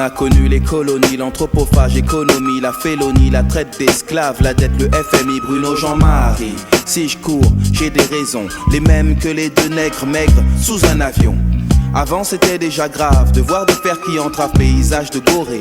a connu les colonies, l'anthropophage, économie, la félonie, la traite d'esclaves, la dette, le FMI, Bruno Jean-Marie. Si je cours, j'ai des raisons, les mêmes que les deux nègres maigres sous un avion. Avant c'était déjà grave de voir des fers qui entravent paysage de Gorée.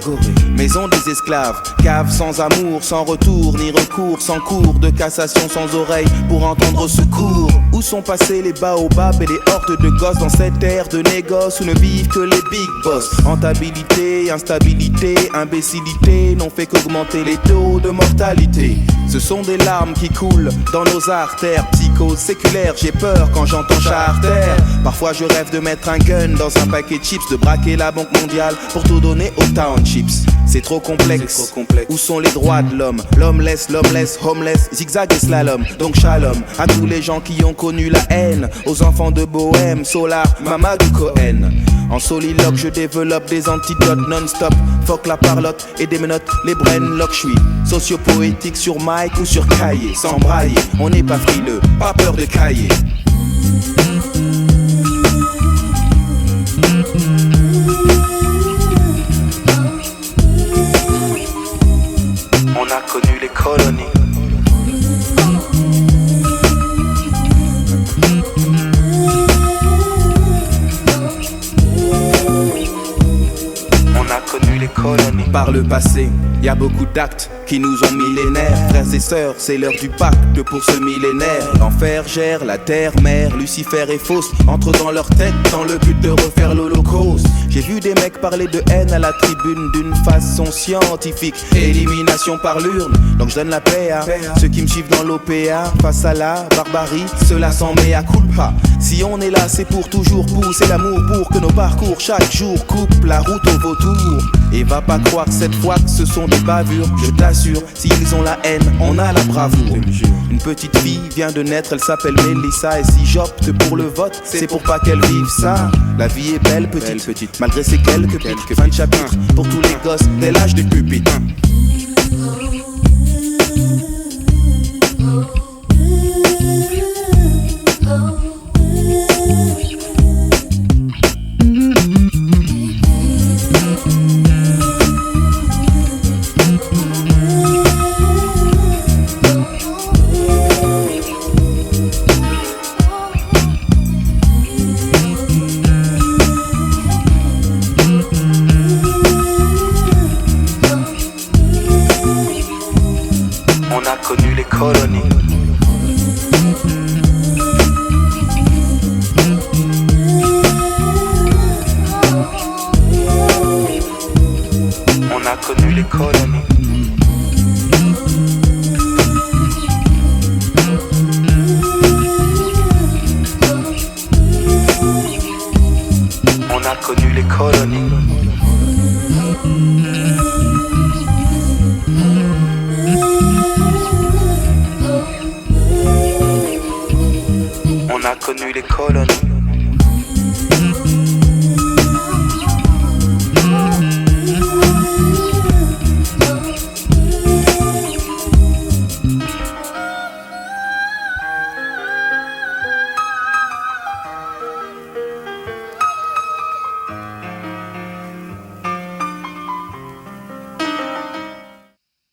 Maison des esclaves, cave sans amour, sans retour, ni recours, sans cours de cassation, sans oreille pour entendre au secours. Où sont passés les baobabs et les hordes de gosses dans cette ère de négoce où ne vivent que les big boss? Rentabilité, instabilité, imbécilité n'ont fait qu'augmenter les taux de mortalité. Ce sont des larmes qui coulent dans nos artères. Psychose séculaire, j'ai peur quand j'entends charter. Parfois je rêve de mettre un gun dans un paquet de chips, de braquer la banque mondiale pour tout donner aux townships. C'est trop complexe. Où sont les droits de l'homme? L'homeless, homeless, zigzag et slalom. Donc shalom à tous les gens qui ont connu la haine, aux enfants de Bohème, Solar, Mamadou Cohen. En soliloque je développe des antidotes non-stop. Fuck la parlotte et des menottes, les brainlocks. J'suis socio-poétique sur mic ou sur cahier. Sans brailler, on n'est pas frileux, pas peur de cahier. On a connu les colonies. On a connu les colonies. Par le passé, y a beaucoup d'actes qui nous ont millénaires. Frères et sœurs, c'est l'heure du pacte pour ce millénaire. L'enfer gère la terre, mère, Lucifer est fausse. Entre dans leur tête dans le but de refaire l'holocauste. J'ai vu des mecs parler de haine à la tribune d'une façon scientifique. Élimination par l'urne, donc je donne la paix à ceux qui me suivent dans l'OPA. Face à la barbarie, cela s'en met à culpa. Si on est là, c'est pour toujours pousser l'amour, pour que nos parcours chaque jour coupent la route au vautour. Et va pas croire cette fois que ce sont des bavures. Je t'assure, s'ils ont la haine, on a la bravoure. Une petite fille vient de naître, elle s'appelle Mélissa. Et si j'opte pour le vote, c'est pour pas qu'elle vive ça. La vie est belle petite, malgré ces quelques pics. Fin de chapitre pour tous les gosses dès l'âge du pupitre. On a connu les colonies. On a connu les colonies. On a connu les colonies.